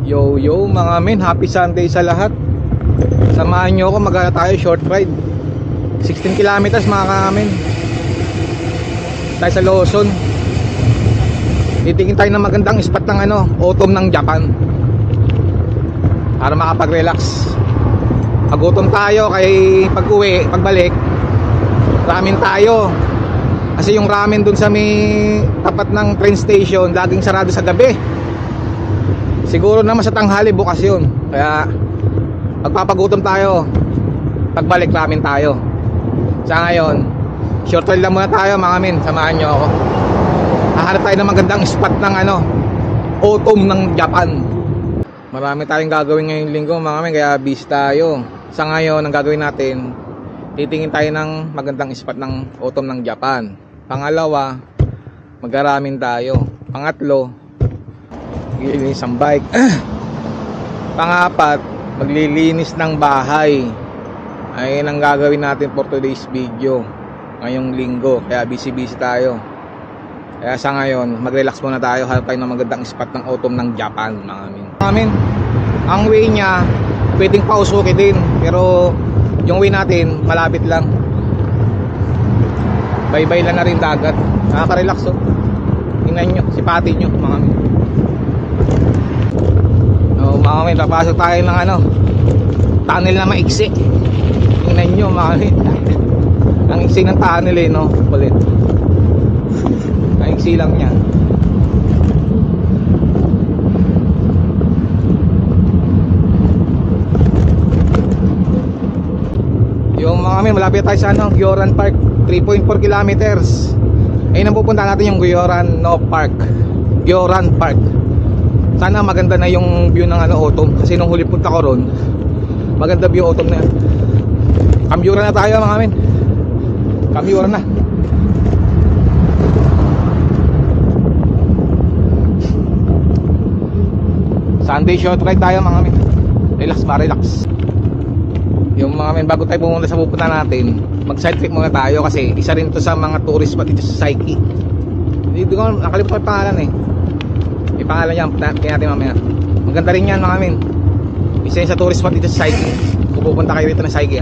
Yo yo mga men, happy Sunday sa lahat. Samahan nyo ako, magala tayo short ride 16 kilometers mga men. Tayo sa Lawson. Titingin tayo ng magandang spot ng autumn ng Japan para makapag-relax. Pagutom tayo, kay pag-uwi, pagbalik ramen tayo. Kasi yung ramen dun sa may tapat ng train station laging sarado sa gabi. Siguro naman sa tanghali bukas yun. Kaya magpapagutom tayo, pagbalik ramen tayo. Sa ngayon short ride lang muna tayo mga men, samahan nyo ako. Hahanap tayo ng magandang spot ng autumn ng Japan. Marami tayong gagawin ngayong linggo mga men, kaya busy tayo. Sa ngayon ang gagawin natin, titingin tayo ng magandang spot ng autumn ng Japan. Pangalawa, mag-ramen tayo. Pangatlo, maglilinis ng bike. Pangapat, maglilinis ng bahay. Ayun ang gagawin natin for today's video ngayong linggo, kaya busy tayo. Kaya sa ngayon, mag-relax muna tayo, hanap tayo ng magandang spot ng autumn ng Japan mga men. Ang way niya pwedeng pausuki din, pero yung way natin malapit lang. Bye-bye lang na rin dagat. Nakaka-relax oh. Tingnan nyo, sipatin nyo mga men. Mga men, papasok tayo ng tunnel na maiksi. Tingnan nyo mga men. Ang iksi ng tunnel no, kulit. Ang iksi lang niya. Yung mga men, malapit tayo sa Gyoran Park, 3.4 kilometers. Ayun ang pupunta natin, yung Gyoran Park. Gyoran Park. Sana maganda na yung view ng autumn, kasi nung huli punta ko ron, maganda view autumn na yan. Kambyuran na tayo mga men. Kambyuran na. Sunday short ride tayo mga men. Relax ba, relax. Yung mga men, bago tayo pumunta sa pupunta natin, mag side trip muna tayo kasi isa rin to sa mga tourist spot dito sa Saiki. Hindi ko nakalimutan yung pangalan yung pangalan niya, tingnan natin mamaya. Maganda rin yan mga men. Isa yan sa tourist spot dito sa Saiki. Kung pupunta kayo dito na Saiki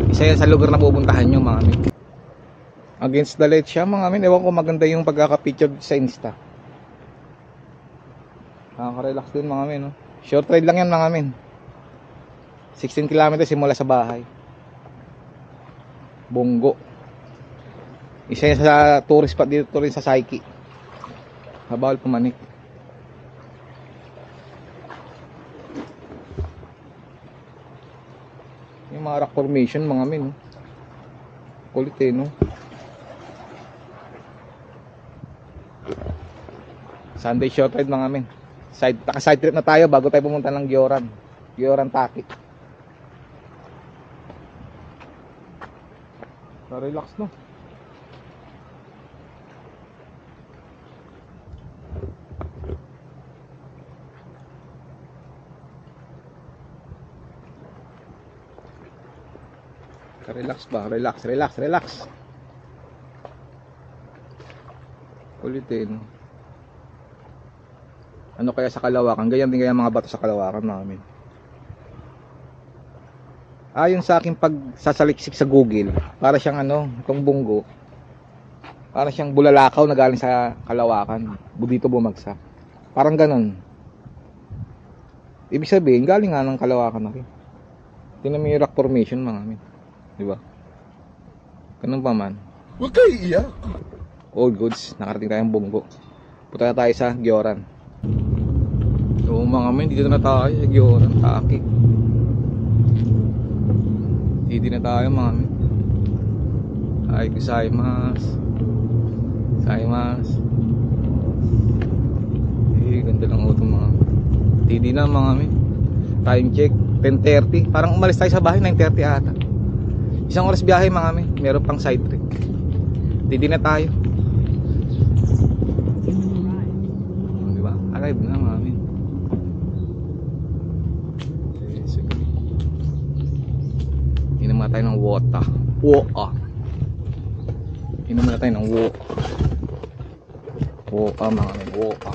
isa yan sa lugar na pupuntahan nyo mga men. Against the light siya mga men. Ewan ko, maganda yung pagkaka-picture sa Insta. Nakaka-relax din mga men Short ride lang yan mga men. 16 kilometers simula sa bahay. Bonggo. Isa yan sa tourist spot dito rin sa Saiki. Bawal pumanik. Yung mga rock formation mga men kulit Sunday short ride mga men. Side trip na tayo bago tayo pumunta ng Gyoran Taki. Relax no. Relax ba? Relax. Ulitin. Ano kaya sa Kalawakan? Ganyan din kaya mga bato sa Kalawakan namin. Ayon sa aking pagsasaliksik sa Google, para siyang itong bunggo, para siyang bulalakaw na galing sa Kalawakan, dito bumagsak. Parang ganon. Ibig sabihin, galing nga ng Kalawakan na rin. Tingnan mo yung rock formation mga men. Diba? Ganun pa man. Huwag kayo iiyak. Old goods, nakarating tayong bunggo. Punta na tayo sa Gyoran. So mga men, dito na tayo sa Gyoran Taki. Dito na tayo mga men. Ay gozaimasu. Ganda lang autumn mga men. Dito na mga men. Time check 10:30. Parang umalis tayo sa bahay 9:30 ata. Isang oras biyahe mga men. Meron pang side trip. Dito na tayo. Diba? Arrive na mga men. Inom na tayo ng water. Inom na tayo ng water. Woka mga men, woka.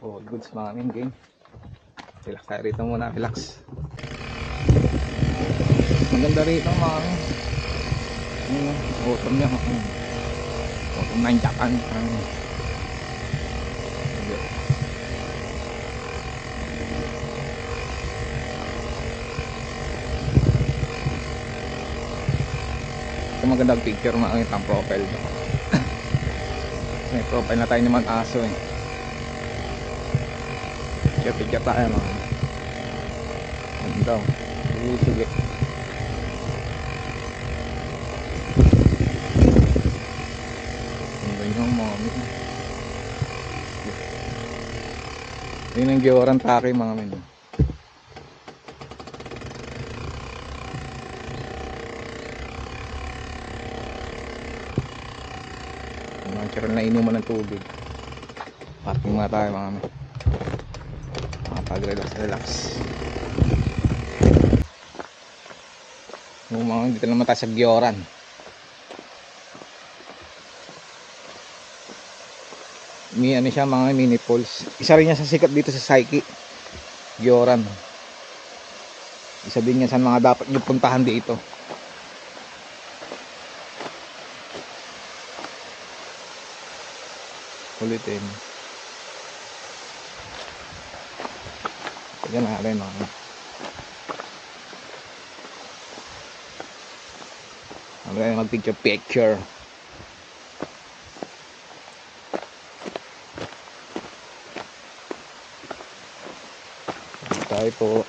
All goods mga amin, game. Relax tayo rito muna, relax. Maganda rito mga amin. Autumn niya. Autumn na yung Japan. Ito magandang picture mga amin, pang profile. May profile na tayo naman aso eh. Picture tayo mga amin. Ganda. Sige. Yun ang Gioran Taki mga men. Natural na inuman ng tubig. Parking muna tayo mga men. Makapag-relax. Dito naman tayo sa Gioran. Ano siya mga mini falls. Isa rin yan sa sikat dito sa Saiki, Gioran. Isa din yan sa mga dapat nyo puntahan dito. Ulitin. Sige na rin mga. Mag picture. Tayo po.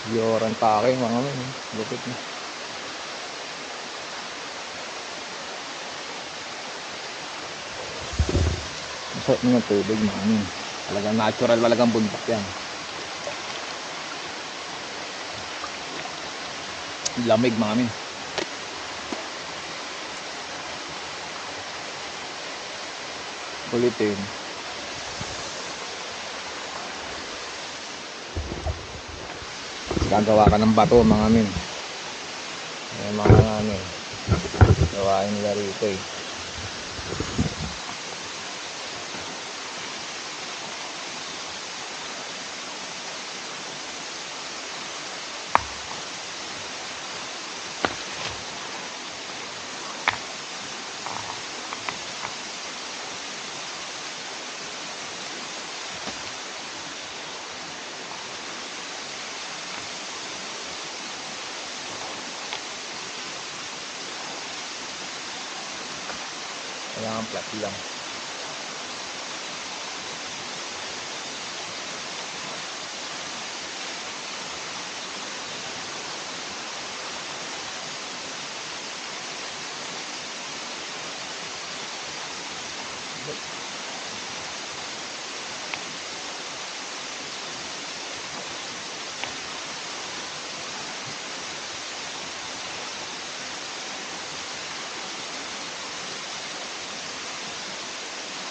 Gioran Taki mga men. Lupit na. Masarap ng tubig mga men. Talagang natural, talagang bundok yan. Lamig mga men. Ulitin. Gagawa ka ng bato mga men. Ayan mga men. Gawain nila rito eh. Kailangan flat lang.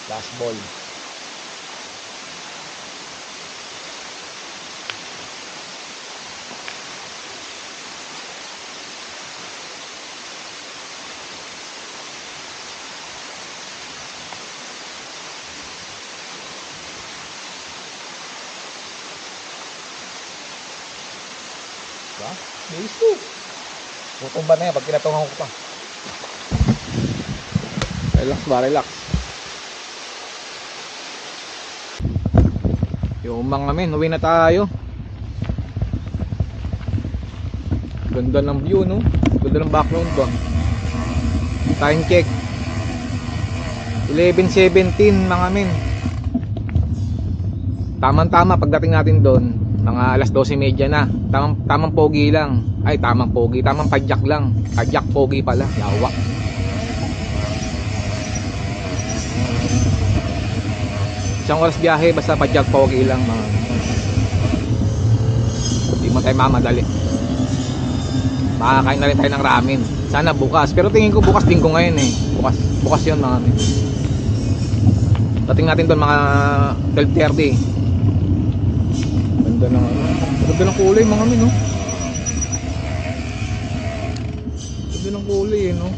Last ball. Diba? Basic. Tutumba na yan pag pinatungan ko pa. Relax ba? Relax. Yung mga men, uwi na tayo. Ganda ng view no. Ganda ng background ba. Time check 11:17 mga men. Tamang-tama pagdating natin doon, mga alas 12:30 na. Tamang pogi lang. Ay, tamang pogi, tamang padyak lang. Padyak pogi pala, yawa. Isang oras biyahe, basta padyak pogi lang mga. Hindi mo tayo mamadali. Makakain na rin tayo ng ramen. Sana bukas, pero tingin ko bukas din ko ngayon eh. Bukas yun mga men. Dating natin doon mga 12:30. Ganda ng kulay mga men no. ng kulay no.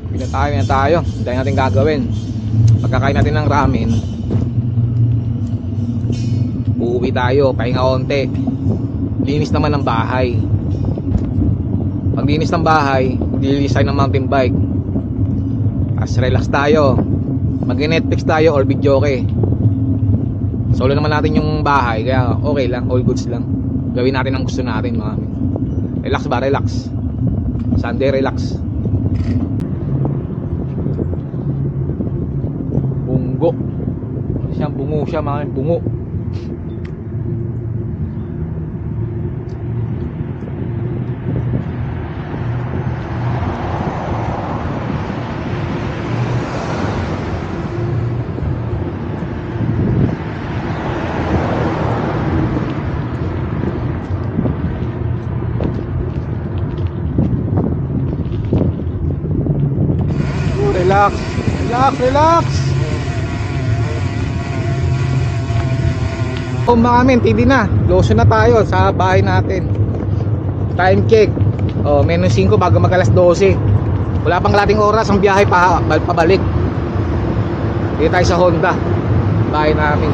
Pinatayo. Dahil natin gagawin. Pagkakain natin ng ramen, uuwi tayo, pahinga konti. Linis naman ng bahay. Pag linis ng bahay, maglilinis tayo ng mountain bike. Tapos relax tayo. Mag-Netflix tayo or video okay. Solo naman natin yung bahay, kaya okay lang, all goods lang. Gawin natin ang gusto natin mga amin. Relax ba? Relax. Sunday relax. Bungo. Siyang bungo siya mga amin, bungo. Relax, relax, relax. Mga amin, tidi na. Lotion na tayo sa bahay natin. Time check. Menos 5 bago mag alas 12. Wala pang kalating oras ang biyahe pabalik. Dito tayo sa Honda. Bahay namin.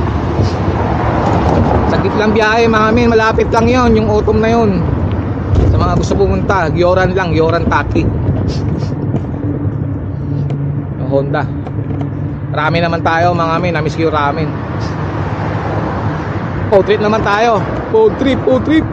Saglit lang biyahe mga amin. Malapit lang yon, yung autumn na yon. Sa mga gusto pumunta, Gioran lang, Gioran Taki. Honda. Ramen naman tayo mga amin, namiss ko yung ramen. Food trip naman tayo. Food trip.